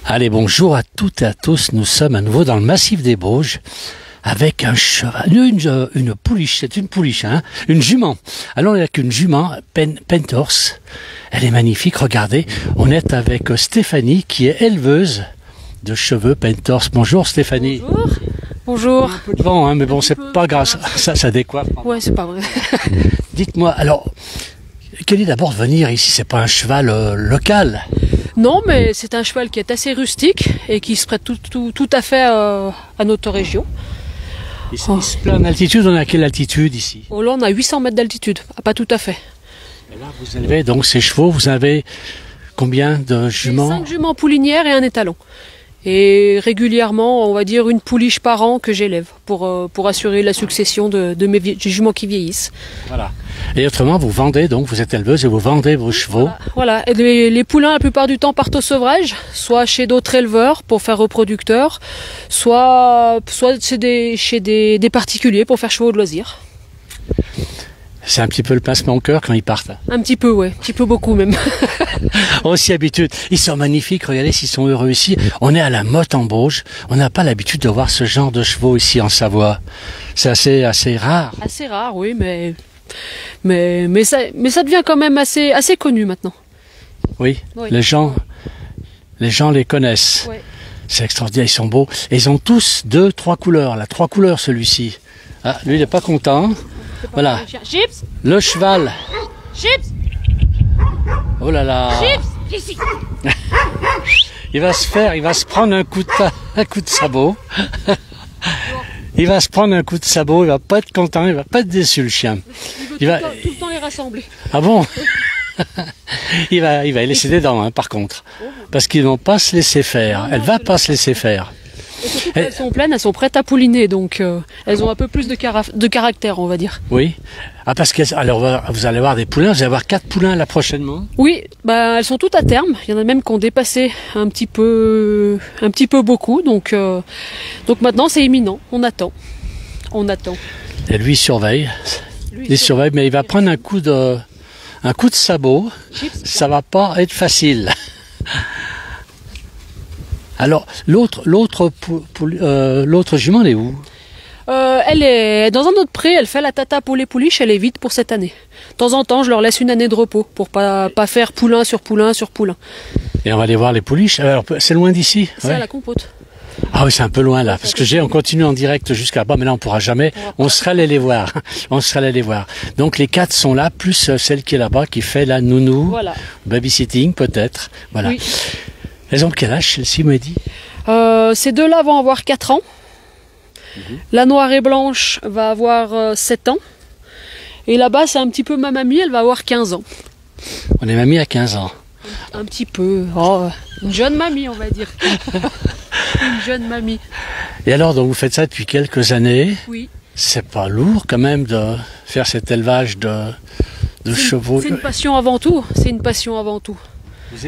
Allez, bonjour à toutes et à tous. Nous sommes à nouveau dans le massif des Bauges avec un cheval, une pouliche, c'est une pouliche, hein, une jument. Alors on est avec une jument, Pentors. Elle est magnifique, regardez. On est avec Stéphanie qui est éleveuse de cheveux Pentors. Bonjour Stéphanie. Bonjour. Bonjour. Un peu de vent, hein, mais bon, c'est pas grave, ça décoiffe. Ouais, c'est pas vrai. Dites-moi, alors, quel est d'abord de venir ici? C'est pas un cheval local? Non, mais c'est un cheval qui est assez rustique et qui se prête tout à fait à notre région. Il se plaît en altitude, on est à quelle altitude ici? Oh, là, on a 800 mètres d'altitude, pas tout à fait. Et là, vous élevez donc ces chevaux, vous avez combien de juments? 5 juments poulinières et un étalon. Et régulièrement, on va dire une pouliche par an que j'élève pour assurer la succession de mes juments qui vieillissent. Voilà. Et autrement, vous vendez, donc vous êtes éleveuse et vous vendez vos chevaux. Voilà. Et les poulains, la plupart du temps, partent au sevrage, soit chez d'autres éleveurs pour faire reproducteurs, soit chez des particuliers pour faire chevaux de loisirs. C'est un petit peu le pincement au cœur quand ils partent. Un petit peu, ouais. Un petit peu beaucoup même. On s'y habitue. Ils sont magnifiques. Regardez s'ils sont heureux ici. On est à la Motte en Bauges. On n'a pas l'habitude de voir ce genre de chevaux ici en Savoie. C'est assez rare. Assez rare, oui, mais ça devient quand même assez connu maintenant. Oui. Les gens les connaissent. Ouais. C'est extraordinaire. Ils sont beaux. Et ils ont tous 2-3 couleurs. Là, 3 couleurs celui-ci. Ah, lui il n'est pas content. Voilà. Chips. Le cheval. Chips. Oh là là. Chips. Ici. Il va se prendre un coup de sabot. Il va se prendre un coup de sabot, il va pas être content, il va pas être déçu le chien. Il va tout le temps les rassembler. Ah bon? il va laisser des dents, hein, par contre. Parce qu'ils vont pas se laisser faire. Elle va pas se laisser faire. Et surtout quand elles sont pleines, elles sont prêtes à pouliner, donc elles ont un peu plus de caractère, on va dire. Oui. Ah parce que alors vous allez avoir des poulains, vous allez avoir 4 poulains là prochainement. Oui, bah elles sont toutes à terme. Il y en a même qui ont dépassé un petit peu beaucoup, donc maintenant c'est imminent. On attend. Et lui il surveille. Il surveille, mais il va prendre un coup de sabot. Ça va pas être facile. Alors, l'autre jument, elle est où? Elle est dans un autre pré, elle fait la tata pour les pouliches, elle est vide pour cette année. De temps en temps, je leur laisse une année de repos pour pas faire poulain sur poulain sur poulain. Et on va aller voir les pouliches. Alors, c'est loin d'ici? C'est à la Compote. Ah oui, c'est un peu loin là, parce que on continue en direct jusqu'à là-bas, mais là on pourra jamais. On sera allé les voir. Donc les 4 sont là, plus celle qui est là-bas, qui fait la nounou, voilà. Babysitting peut-être. Voilà. Oui. Elles ont quel âge, celle-ci, m'a dit? Ces deux-là vont avoir 4 ans. La noire et blanche va avoir 7 ans. Et là-bas, c'est un petit peu ma mamie, elle va avoir 15 ans. On est mamie à 15 ans. Un petit peu. Oh, une jeune mamie, on va dire. Une jeune mamie. Et alors, donc vous faites ça depuis quelques années? Oui. C'est pas lourd quand même de faire cet élevage de chevaux? C'est une passion avant tout. Vous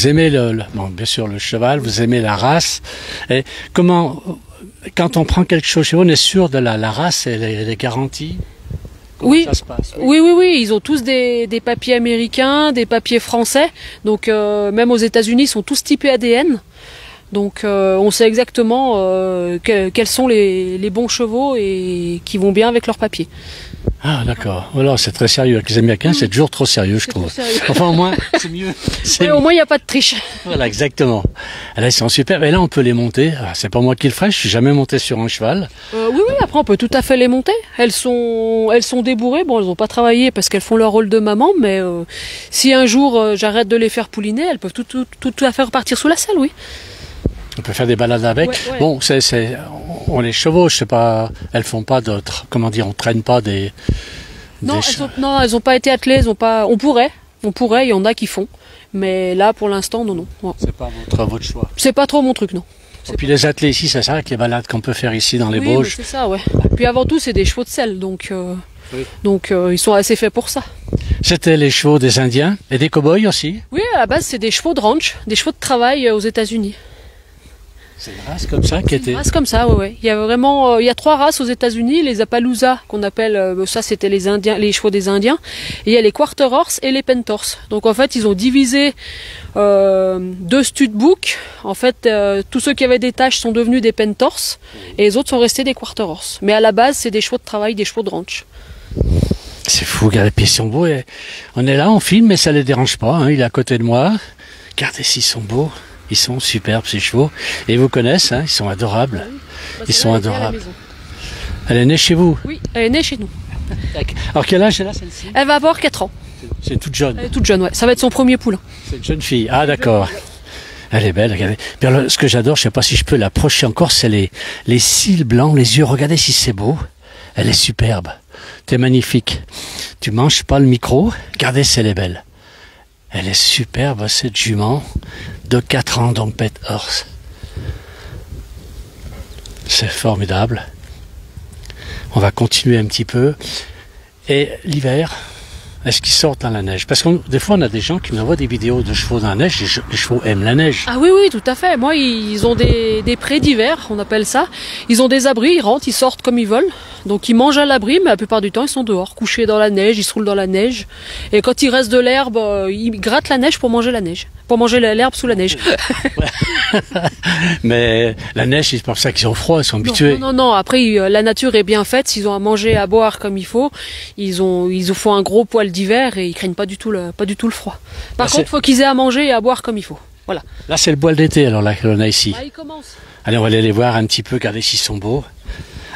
aimez bon, bien sûr le cheval, vous aimez la race. Et quand on prend quelque chose chez vous, on est sûr de la race et les garanties? Oui. Ça se passe? Oui. Ils ont tous des papiers américains, des papiers français. Donc même aux États-Unis, ils sont tous typés ADN. Donc on sait exactement quels sont les bons chevaux et qui vont bien avec leurs papiers. Ah d'accord, voilà, c'est très sérieux. Avec les Américains, c'est toujours trop sérieux, je trouve. Enfin au moins, c'est mieux. Oui, au moins il n'y a pas de triche. Voilà, exactement. Là, ils sont super. Et là, on peut les monter. C'est pas moi qui le ferai, je suis jamais monté sur un cheval. Oui, après on peut tout à fait les monter. Elles sont débourrées. Bon, elles n'ont pas travaillé parce qu'elles font leur rôle de maman, mais si un jour j'arrête de les faire pouliner, elles peuvent tout à fait repartir sous la selle, oui. On peut faire des balades avec. Ouais. Bon, on les chevauche, c'est pas, elles font pas d'autres. Comment dire, on traîne pas des. Non, elles ont pas été attelées, On pourrait, il y en a qui font, mais là pour l'instant non. C'est pas votre choix. C'est pas trop mon truc, non. Et puis les attelés ici, c'est ça, avec les balades qu'on peut faire ici dans les Bauges. C'est ça, ouais. Puis avant tout, c'est des chevaux de selle, donc ils sont assez faits pour ça. C'était les chevaux des Indiens et des cow-boys aussi? Oui, à la base, c'est des chevaux de ranch, des chevaux de travail aux États-Unis. C'est une race comme ça qui était. Une race comme ça, ouais. Il y a vraiment, il y a 3 races aux États-Unis, les Appaloosa qu'on appelle, ça c'était les Indiens, les chevaux des Indiens, et il y a les Quarter Horse et les Pentors. Donc en fait, ils ont divisé 2 studbooks. En fait, tous ceux qui avaient des taches sont devenus des Pentors, et les autres sont restés des Quarter Horse. Mais à la base, c'est des chevaux de travail, des chevaux de ranch. C'est fou, regardez, puis ils sont beaux. Et on est là, on filme, mais ça les dérange pas. Hein, il est à côté de moi. Regardez s'ils sont beaux. Ils sont superbes, ces chevaux. Et ils vous connaissent, hein, ils sont adorables. Ils sont adorables. Elle est née chez vous? Oui, elle est née chez nous. Alors quel âge elle a celle-ci? Elle va avoir 4 ans. C'est toute jeune. Elle est toute jeune, ouais. Ça va être son premier poulain. C'est une jeune fille. Ah d'accord. Elle est belle, regardez. Puis alors, ce que j'adore, je sais pas si je peux l'approcher encore, c'est les cils blancs, les yeux. Regardez si c'est beau. Elle est superbe. T'es magnifique. Tu manges pas le micro. Regardez si elle est belle. Elle est superbe, cette jument de 4 ans, donc Pet Horse. C'est formidable. On va continuer un petit peu. Et l'hiver, est-ce qu'ils sortent dans la neige? Parce que des fois, on a des gens qui nous envoient des vidéos de chevaux dans la neige. Les chevaux aiment la neige. Ah oui, oui, tout à fait. Moi, ils ont des prés d'hiver, on appelle ça. Ils ont des abris, ils rentrent, ils sortent comme ils veulent. Donc ils mangent à l'abri, mais la plupart du temps, ils sont dehors, couchés dans la neige, ils se roulent dans la neige. Et quand il reste de l'herbe, ils grattent la neige pour manger la neige. Pour manger l'herbe sous la neige. Mais la neige, c'est pour ça qu'ils ont froid, ils sont habitués. Non. Après, la nature est bien faite. S'ils ont à manger, à boire comme il faut, ils font un gros poil d'hiver et ils craignent pas du tout le froid. Par contre, il faut qu'ils aient à manger et à boire comme il faut. Voilà. Là, c'est le poil d'été, alors là, que l'on a ici. Ah, il commence. Allez, on va aller les voir un petit peu, regarder s'ils sont beaux.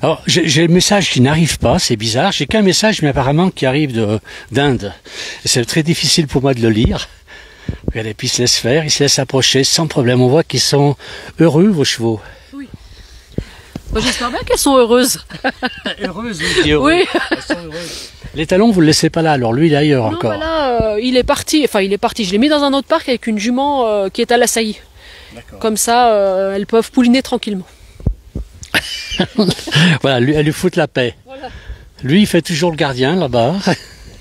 Alors, j'ai le message qui n'arrive pas, c'est bizarre. J'ai qu'un message, mais apparemment qui arrive d'Inde. C'est très difficile pour moi de le lire. Regardez, puis ils se laissent faire, ils se laissent approcher sans problème. On voit qu'ils sont heureux, vos chevaux. Oui. Moi, j'espère bien qu'elles sont heureuses. Heureuses, oui. Elles sont heureuses. Les talons, vous ne le laissez pas là, alors lui, il est ailleurs encore. Non, là, il est parti. Je l'ai mis dans un autre parc avec une jument qui est à la saillie. Comme ça, elles peuvent pouliner tranquillement. Voilà, elle lui fout la paix. Voilà. Lui, il fait toujours le gardien là-bas.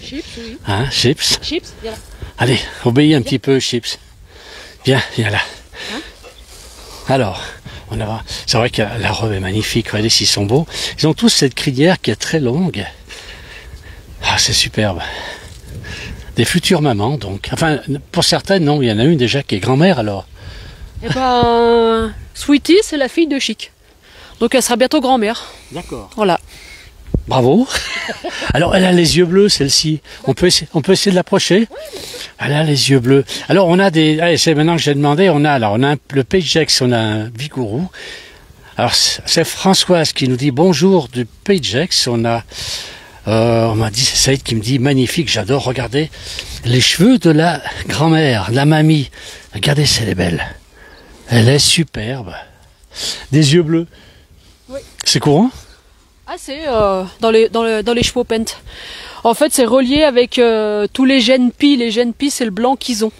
Chips, oui. Hein, Chips. Chips, viens là. Allez, obéis un petit peu, Chips. Viens là. Hein? Alors, c'est vrai que la robe est magnifique. Regardez s'ils sont beaux. Ils ont tous cette crinière qui est très longue. Ah, c'est superbe. Des futures mamans, donc. Enfin, pour certaines, non. Il y en a une déjà qui est grand-mère, alors. Eh ben, Sweetie, c'est la fille de Chic. Donc elle sera bientôt grand-mère. D'accord. Voilà. Bravo. Alors elle a les yeux bleus, celle-ci. On peut essayer de l'approcher. Elle a les yeux bleus. Alors on a des. Allez, c'est maintenant que j'ai demandé. On a le Pagex, on a un Vigourou. Alors c'est Françoise qui nous dit bonjour du Pagex. On m'a dit, c'est Saïd qui me dit magnifique, j'adore. Regardez les cheveux de la grand-mère, de la mamie. Regardez, c'est belle. Elle est superbe. Des yeux bleus. Oui. C'est courant? Ah, c'est dans les chevaux pentes. En fait, c'est relié avec tous les gènes Pi. Les gènes Pi, c'est le blanc qu'ils ont.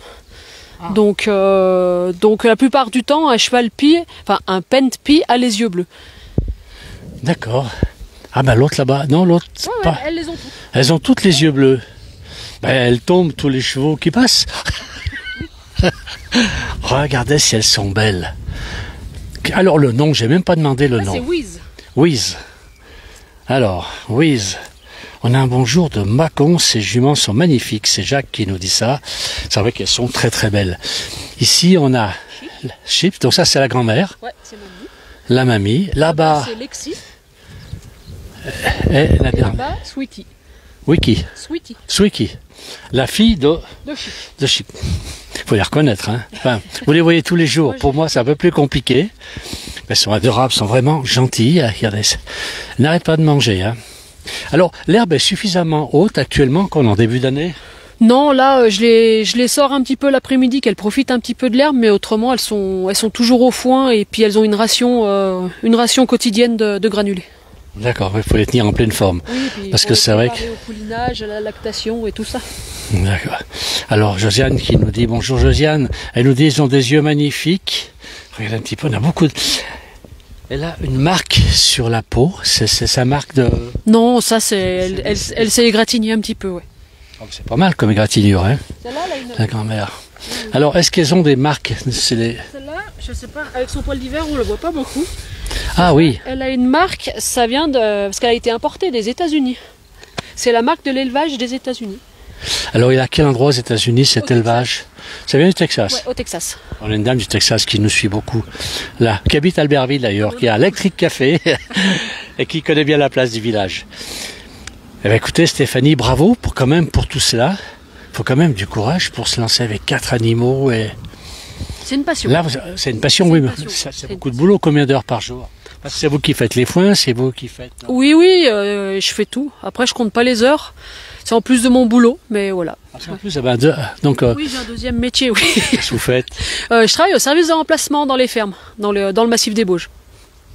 Ah. Donc la plupart du temps, un cheval Pi, enfin un pente Pi, a les yeux bleus. D'accord. Ah ben l'autre là-bas, non l'autre pas. Ouais, elles les ont toutes. Elles ont toutes les yeux bleus. Ben elles tombent tous les chevaux qui passent. Regardez si elles sont belles. Alors le nom, j'ai même pas demandé le nom. C'est Wiz. Wiz. Alors, Wiz. On a un bonjour de Mâcon, ces juments sont magnifiques. C'est Jacques qui nous dit ça. C'est vrai qu'elles sont très très belles. Ici, on a Chip, donc ça c'est la grand-mère. Ouais, c'est mamie. La mamie. Là-bas. C'est Lexi. Et là-bas, Sweetie. Wiki. Sweetie. La fille de Chip. Il faut les reconnaître. Hein. Enfin, vous les voyez tous les jours. Pour moi, c'est un peu plus compliqué. Elles sont adorables, sont vraiment gentilles. Regardez, elles n'arrêtent pas de manger. Hein. Alors, l'herbe est suffisamment haute actuellement qu'on est en début d'année? Non, là, je les sors un petit peu l'après-midi, qu'elles profitent un petit peu de l'herbe, mais autrement, elles sont toujours au foin et puis elles ont une ration quotidienne de granulés. D'accord, il faut les tenir en pleine forme. Oui, parce que c'est vrai que... au poulinage, à la lactation et tout ça. D'accord. Alors, Josiane qui nous dit, bonjour Josiane, elle nous dit, ils ont des yeux magnifiques. Regardez un petit peu, on a beaucoup de... Elle a une marque sur la peau, c'est sa marque de... Non, ça c'est... Elle s'est égratignée un petit peu, ouais. C'est pas mal comme égratignure, hein. Celle-là, la grand-mère. Alors, est-ce qu'elles ont des marques? Celle-là, Je sais pas, avec son poil d'hiver, on le voit pas beaucoup. Ah oui. Elle a une marque, ça vient de... parce qu'elle a été importée des États-Unis. C'est la marque de l'élevage des États-Unis. Alors, il est à quel endroit aux États-Unis cet élevage? Ça vient du Texas. Ouais, au Texas. On a une dame du Texas qui nous suit beaucoup. Là, qui habite Albertville d'ailleurs, qui a Electric Café et qui connaît bien la place du village. Eh bien, écoutez, Stéphanie, bravo pour tout cela. Il faut quand même du courage pour se lancer avec 4 animaux et... C'est une passion. Là, c'est une passion, oui, mais c'est beaucoup de boulot. Combien d'heures par jour? Parce que c'est vous qui faites les foins, c'est vous qui faites... Non? Oui, je fais tout. Après, je compte pas les heures. C'est en plus de mon boulot, mais voilà. En plus, donc... Oui, j'ai un deuxième métier, oui. Qu'est-ce que vous faites? Je travaille au service de remplacement dans les fermes, dans le massif des Bauges.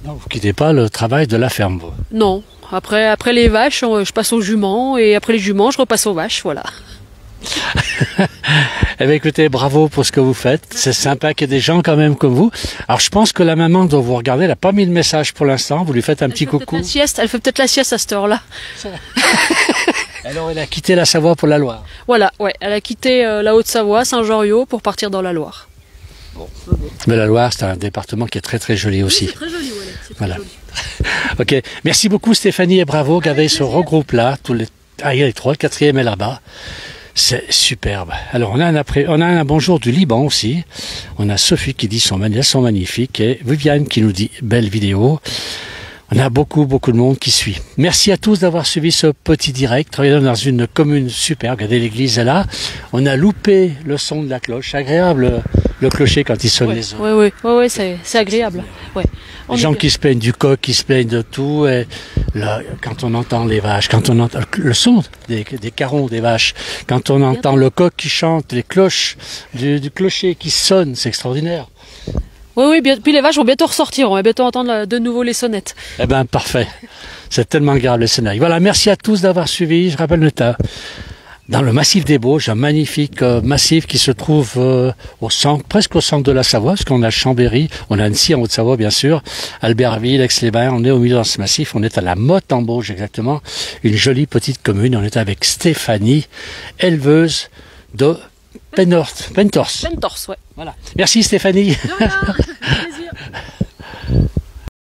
Non, vous quittez pas le travail de la ferme, vous? Non. Après les vaches, je passe aux juments, et après les juments, je repasse aux vaches, voilà. Eh bien, écoutez, bravo pour ce que vous faites. C'est sympa qu'il y ait des gens quand même comme vous. Alors, je pense que la maman dont vous regardez, elle n'a pas mis le message pour l'instant. Vous lui faites un petit coucou. Elle fait peut-être la sieste à cette heure-là. Alors, elle a quitté la Savoie pour la Loire. Voilà, ouais. Elle a quitté la Haute-Savoie, Saint-Joriot, pour partir dans la Loire. Bon. Mais la Loire, c'est un département qui est très très joli aussi. Oui, c'est très joli, ouais. C'est voilà. joli. Ok. Merci beaucoup, Stéphanie, et bravo. Gardez ce regroupe-là. Il y a les 3, le 4e est là-bas. C'est superbe. Alors, on a un bonjour du Liban aussi. On a Sophie qui dit elles sont magnifiques et Viviane qui nous dit belle vidéo. On a beaucoup de monde qui suit. Merci à tous d'avoir suivi ce petit direct. Travaillons dans une commune superbe. Regardez, l'église est là. On a loupé le son de la cloche. Agréable le clocher quand il sonne les heures. Oui, c'est agréable. Ouais. Les gens qui se plaignent du coq, qui se plaignent de tout. Et là, quand on entend les vaches, quand on entend le son des carons des vaches, quand on entend le coq qui chante, les cloches du clocher qui sonnent, c'est extraordinaire. Oui, puis les vaches vont bientôt ressortir, on va bientôt entendre de nouveau les sonnettes. Eh bien, parfait. C'est tellement agréable le scénario. Voilà, merci à tous d'avoir suivi. Je rappelle dans le massif des Bauges, un magnifique massif qui se trouve presque au centre de la Savoie, parce qu'on a Chambéry, on a Annecy en Haute-Savoie bien sûr, Albertville, Aix-les-Bains, on est au milieu de ce massif, on est à la Motte en Bauges exactement, une jolie petite commune, on est avec Stéphanie, éleveuse de Pentors. Pentors, ouais. Voilà. Merci Stéphanie. De rien.